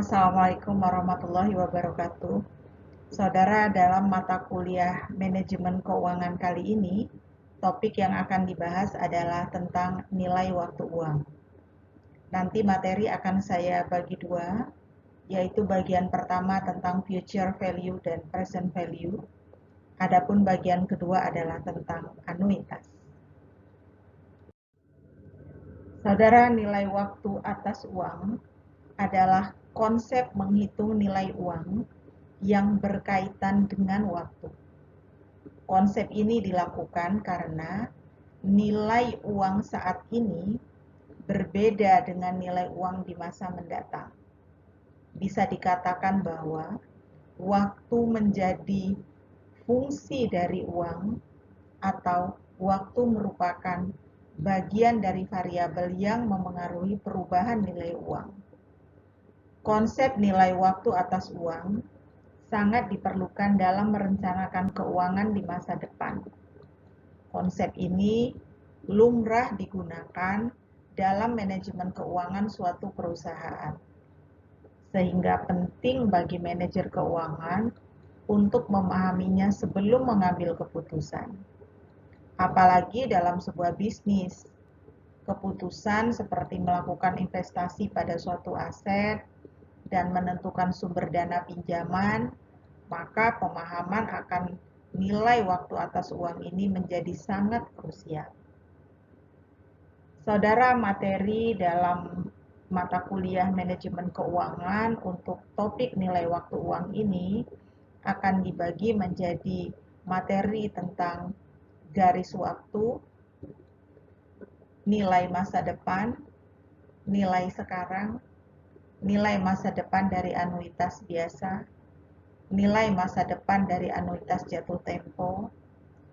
Assalamualaikum warahmatullahi wabarakatuh. Saudara, dalam mata kuliah manajemen keuangan kali ini, topik yang akan dibahas adalah tentang nilai waktu uang. Nanti materi akan saya bagi dua, yaitu bagian pertama tentang future value dan present value. Adapun bagian kedua adalah tentang anuitas. Saudara, nilai waktu atas uang adalah konsep menghitung nilai uang yang berkaitan dengan waktu. Konsep ini dilakukan karena nilai uang saat ini berbeda dengan nilai uang di masa mendatang. Bisa dikatakan bahwa waktu menjadi fungsi dari uang atau waktu merupakan bagian dari variabel yang memengaruhi perubahan nilai uang. Konsep nilai waktu atas uang sangat diperlukan dalam merencanakan keuangan di masa depan. Konsep ini lumrah digunakan dalam manajemen keuangan suatu perusahaan, sehingga penting bagi manajer keuangan untuk memahaminya sebelum mengambil keputusan. Apalagi dalam sebuah bisnis, keputusan seperti melakukan investasi pada suatu aset dan menentukan sumber dana pinjaman, maka pemahaman akan nilai waktu atas uang ini menjadi sangat krusial. Saudara, materi dalam mata kuliah manajemen keuangan untuk topik nilai waktu uang ini akan dibagi menjadi materi tentang garis waktu, nilai masa depan, nilai sekarang, nilai masa depan dari anuitas biasa, nilai masa depan dari anuitas jatuh tempo,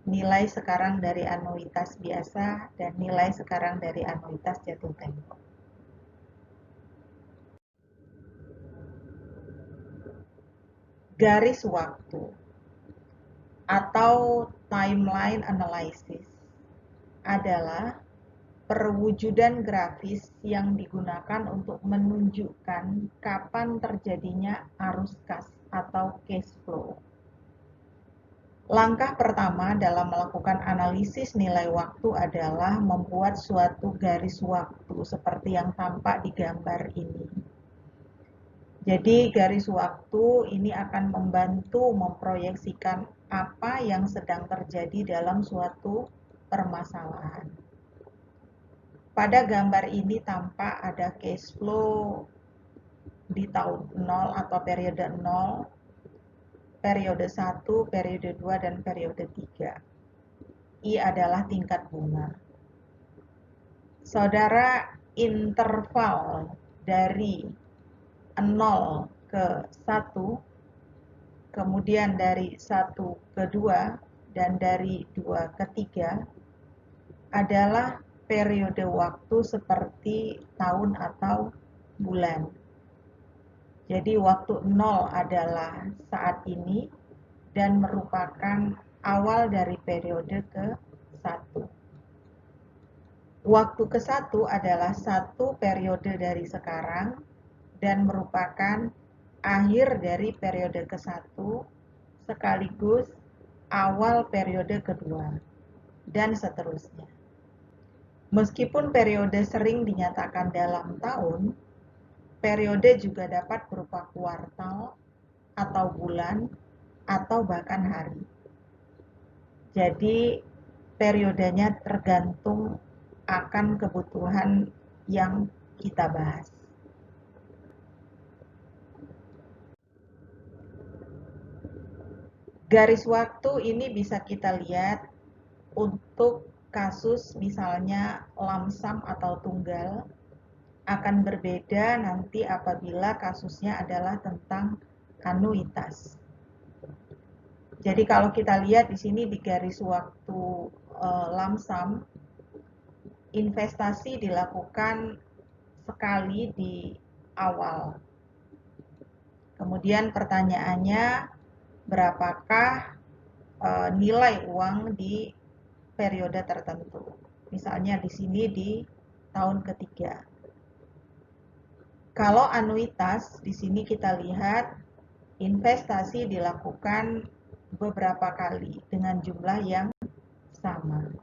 nilai sekarang dari anuitas biasa, dan nilai sekarang dari anuitas jatuh tempo. Garis waktu atau timeline analysis adalah perwujudan grafis yang digunakan untuk menunjukkan kapan terjadinya arus kas atau cash flow. Langkah pertama dalam melakukan analisis nilai waktu adalah membuat suatu garis waktu seperti yang tampak di gambar ini. Jadi garis waktu ini akan membantu memproyeksikan apa yang sedang terjadi dalam suatu permasalahan. Pada gambar ini tampak ada cash flow di tahun 0 atau periode 0, periode 1, periode 2, dan periode 3. I adalah tingkat bunga. Saudara, interval dari 0 ke 1, kemudian dari 1 ke 2, dan dari 2 ke 3 adalah periode waktu seperti tahun atau bulan. Jadi waktu 0 adalah saat ini dan merupakan awal dari periode ke-1. Waktu ke-1 adalah satu periode dari sekarang dan merupakan akhir dari periode ke-1 sekaligus awal periode kedua, dan seterusnya. Meskipun periode sering dinyatakan dalam tahun, periode juga dapat berupa kuartal atau bulan atau bahkan hari. Jadi periodenya tergantung akan kebutuhan yang kita bahas. Garis waktu ini bisa kita lihat untuk kasus misalnya lump sum atau tunggal, akan berbeda nanti apabila kasusnya adalah tentang anuitas. Jadi kalau kita lihat di sini di garis waktu lump sum, investasi dilakukan sekali di awal. Kemudian pertanyaannya, berapakah nilai uang di periode tertentu? Misalnya di sini di tahun ketiga. Kalau anuitas, di sini kita lihat investasi dilakukan beberapa kali dengan jumlah yang sama.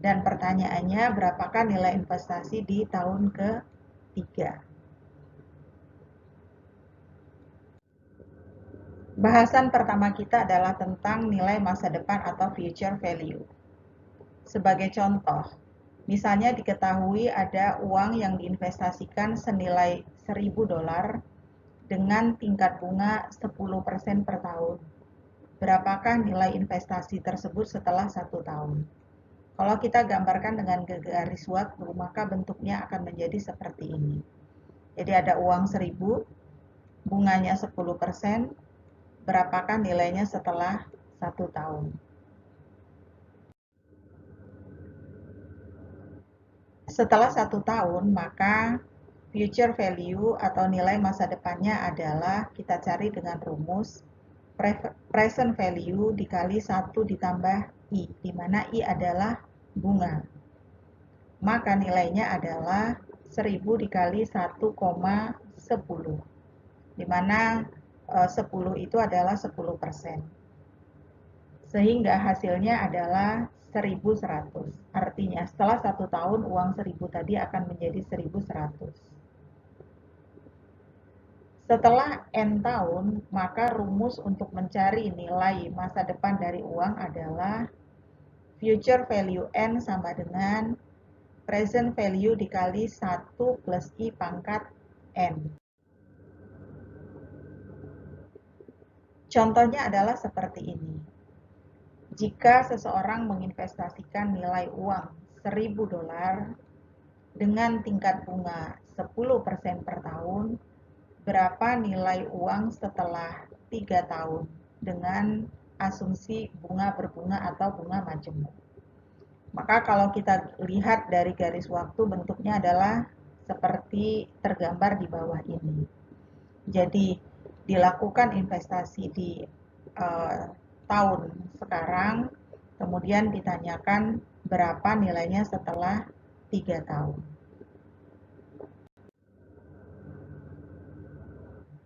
Dan pertanyaannya, berapakah nilai investasi di tahun ketiga? Bahasan pertama kita adalah tentang nilai masa depan atau future value. Sebagai contoh, misalnya diketahui ada uang yang diinvestasikan senilai $1.000 dengan tingkat bunga 10% per tahun. Berapakah nilai investasi tersebut setelah 1 tahun? Kalau kita gambarkan dengan garis waktu, maka bentuknya akan menjadi seperti ini. Jadi ada uang 1.000, bunganya 10%, berapakah nilainya setelah 1 tahun? Setelah 1 tahun, maka future value atau nilai masa depannya adalah kita cari dengan rumus present value dikali 1 ditambah I, di mana I adalah bunga. Maka nilainya adalah 1.000 dikali 1,10, di mana 10 itu adalah 10%. Sehingga hasilnya adalah 1.100. Artinya setelah 1 tahun uang 1.000 tadi akan menjadi 1.100. Setelah N tahun, maka rumus untuk mencari nilai masa depan dari uang adalah future value N sama dengan present value dikali 1 plus I pangkat N. Contohnya adalah seperti ini. Jika seseorang menginvestasikan nilai uang $1.000 dengan tingkat bunga 10% per tahun, berapa nilai uang setelah 3 tahun dengan asumsi bunga berbunga atau bunga majemuk? Maka kalau kita lihat dari garis waktu, bentuknya adalah seperti tergambar di bawah ini. Jadi dilakukan investasi di tahun sekarang, kemudian ditanyakan berapa nilainya setelah 3 tahun.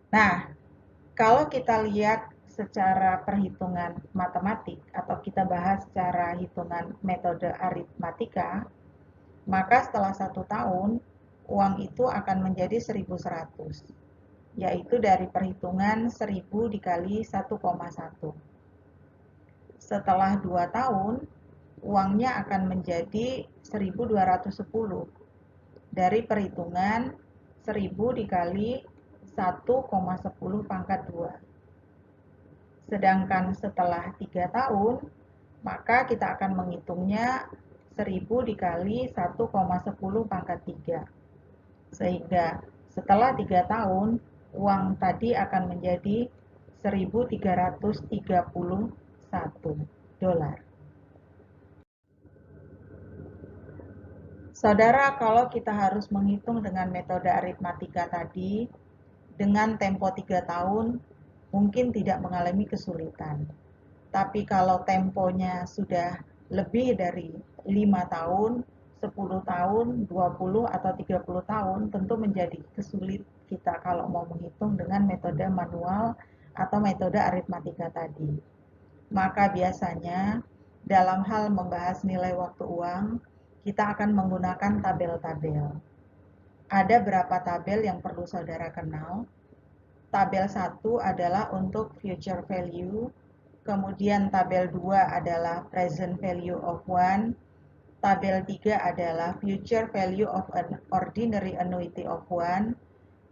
Nah, kalau kita lihat secara perhitungan matematik atau kita bahas secara hitungan metode aritmatika, maka setelah 1 tahun uang itu akan menjadi 1.100, yaitu dari perhitungan 1.000 dikali 1,1. Setelah 2 tahun uangnya akan menjadi 1.210 dari perhitungan 1.000 dikali 1,10 pangkat 2. Sedangkan setelah 3 tahun, maka kita akan menghitungnya 1.000 dikali 1,10 pangkat 3. Sehingga setelah 3 tahun, uang tadi akan menjadi $1.331. Saudara, kalau kita harus menghitung dengan metode aritmatika tadi, dengan tempo 3 tahun, mungkin tidak mengalami kesulitan. Tapi kalau temponya sudah lebih dari 5 tahun, 10 tahun, 20 atau 30 tahun, tentu menjadi kesulit kita kalau mau menghitung dengan metode manual atau metode aritmatika tadi. Maka biasanya dalam hal membahas nilai waktu uang, kita akan menggunakan tabel-tabel. Ada berapa tabel yang perlu saudara kenal? Tabel 1 adalah untuk future value, kemudian tabel 2 adalah present value of one, tabel 3 adalah future value of an ordinary annuity of one,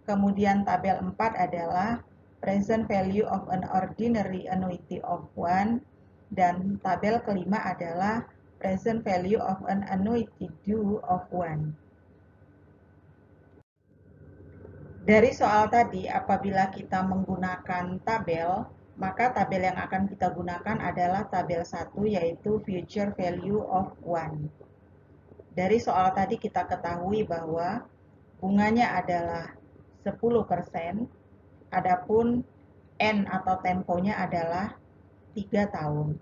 kemudian tabel 4 adalah present value of an ordinary annuity of one, dan tabel kelima adalah present value of an annuity due of one. Dari soal tadi, apabila kita menggunakan tabel, maka tabel yang akan kita gunakan adalah tabel 1, yaitu future value of one. Dari soal tadi kita ketahui bahwa bunganya adalah 10%, adapun N atau temponya adalah 3 tahun.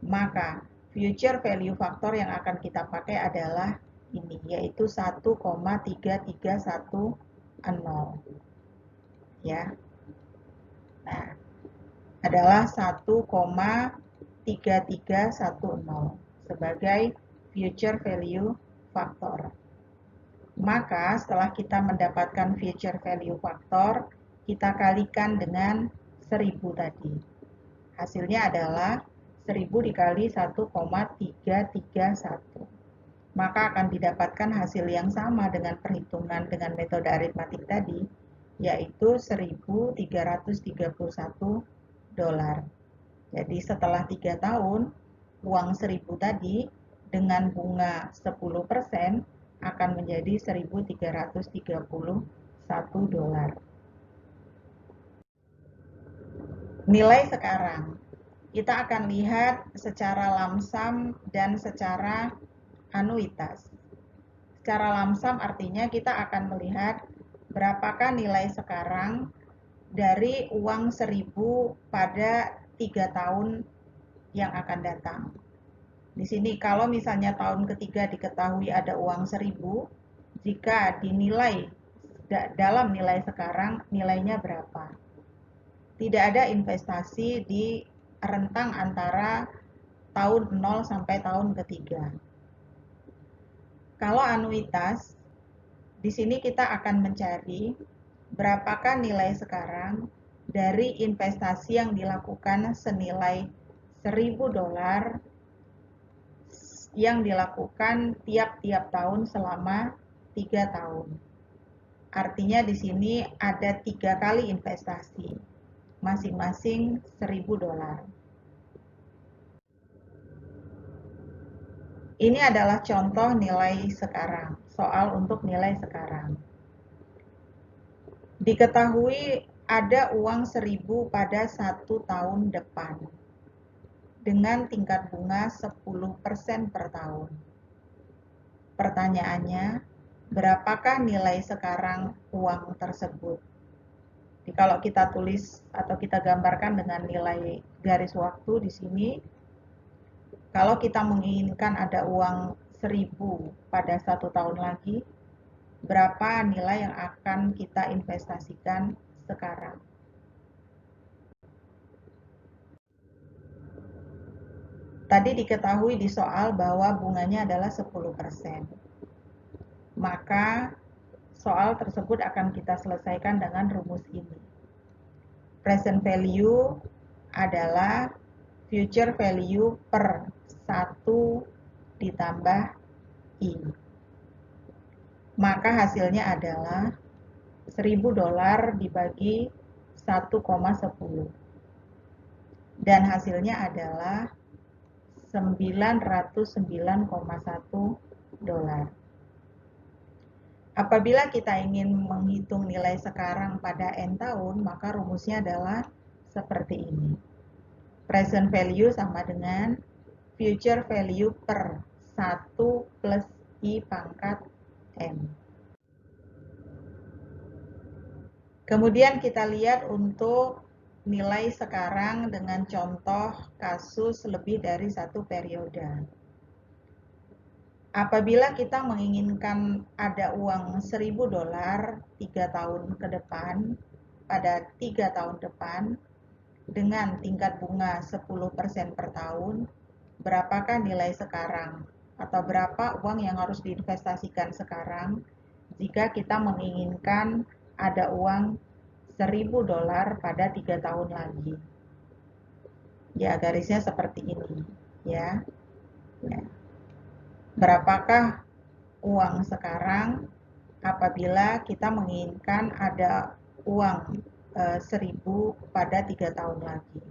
Maka future value faktor yang akan kita pakai adalah ini, yaitu 1,331 0 ya. Nah, adalah 1,3310 sebagai future value factor. Maka setelah kita mendapatkan future value factor, kita kalikan dengan 1000 tadi. Hasilnya adalah 1000 dikali 1,331. Maka akan didapatkan hasil yang sama dengan perhitungan dengan metode aritmatik tadi, yaitu 1.331 dolar. Jadi setelah 3 tahun, uang 1000 tadi dengan bunga 10% akan menjadi 1.331 dolar. Nilai sekarang, kita akan lihat secara lamsam dan secara anuitas. Secara lamsam artinya kita akan melihat berapakah nilai sekarang dari uang 1000 pada 3 tahun yang akan datang. Di sini kalau misalnya tahun ketiga diketahui ada uang 1000, jika dinilai dalam nilai sekarang, nilainya berapa? Tidak ada investasi di rentang antara tahun 0 sampai tahun ketiga. Kalau anuitas, di sini kita akan mencari berapakah nilai sekarang dari investasi yang dilakukan senilai 1000 dolar yang dilakukan tiap-tiap tahun selama 3 tahun. Artinya di sini ada 3 kali investasi, masing-masing 1000 dolar. Ini adalah contoh nilai sekarang, soal untuk nilai sekarang. Diketahui ada uang 1000 pada 1 tahun depan dengan tingkat bunga 10% per tahun. Pertanyaannya, berapakah nilai sekarang uang tersebut? Jadi kalau kita tulis atau kita gambarkan dengan nilai garis waktu di sini, kalau kita menginginkan ada uang 1000 pada 1 tahun lagi, berapa nilai yang akan kita investasikan sekarang? Tadi diketahui di soal bahwa bunganya adalah 10%. Maka soal tersebut akan kita selesaikan dengan rumus ini. Present value adalah future value per 1 ditambah I. Maka hasilnya adalah 1000 dolar dibagi 1,10. Dan hasilnya adalah 909,1 dolar. Apabila kita ingin menghitung nilai sekarang pada N tahun, maka rumusnya adalah seperti ini. Present value sama dengan future value per 1 plus I pangkat M. Kemudian kita lihat untuk nilai sekarang dengan contoh kasus lebih dari 1 periode. Apabila kita menginginkan ada uang 1000 dolar 3 tahun ke depan, pada 3 tahun depan, dengan tingkat bunga 10% per tahun, berapakah nilai sekarang? Atau berapa uang yang harus diinvestasikan sekarang jika kita menginginkan ada uang 1000 dolar pada 3 tahun lagi? Ya, garisnya seperti ini, ya. Berapakah uang sekarang apabila kita menginginkan ada uang 1000 pada 3 tahun lagi?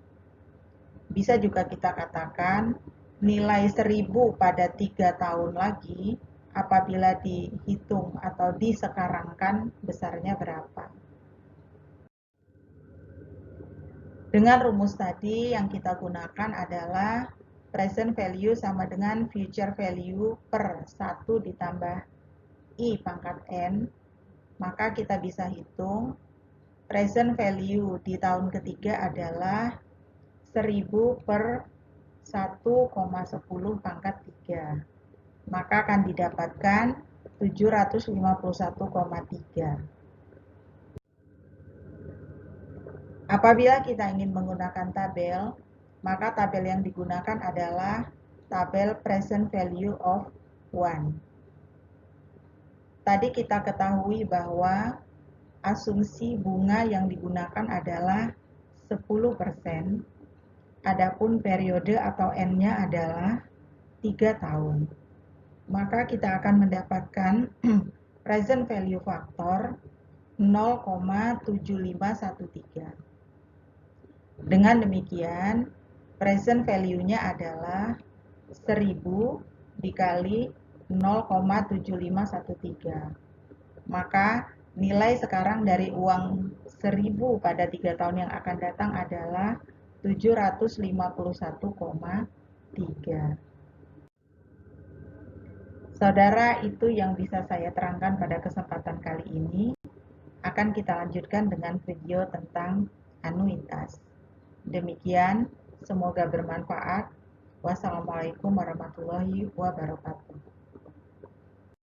Bisa juga kita katakan nilai 1000 pada 3 tahun lagi apabila dihitung atau disekarangkan besarnya berapa. Dengan rumus tadi yang kita gunakan adalah present value sama dengan future value per 1 ditambah I pangkat N, maka kita bisa hitung present value di tahun ketiga adalah 1000 per 1,10 pangkat 3. Maka akan didapatkan 751,3. Apabila kita ingin menggunakan tabel, maka tabel yang digunakan adalah tabel present value of 1. Tadi kita ketahui bahwa asumsi bunga yang digunakan adalah 10%, adapun periode atau N-nya adalah 3 tahun. Maka kita akan mendapatkan present value factor 0,7513. Dengan demikian, present value-nya adalah 1000 dikali 0,7513. Maka nilai sekarang dari uang 1000 pada 3 tahun yang akan datang adalah 751,3. Saudara, itu yang bisa saya terangkan pada kesempatan kali ini. Akan kita lanjutkan dengan video tentang anuitas. Demikian, semoga bermanfaat. Wassalamualaikum warahmatullahi wabarakatuh.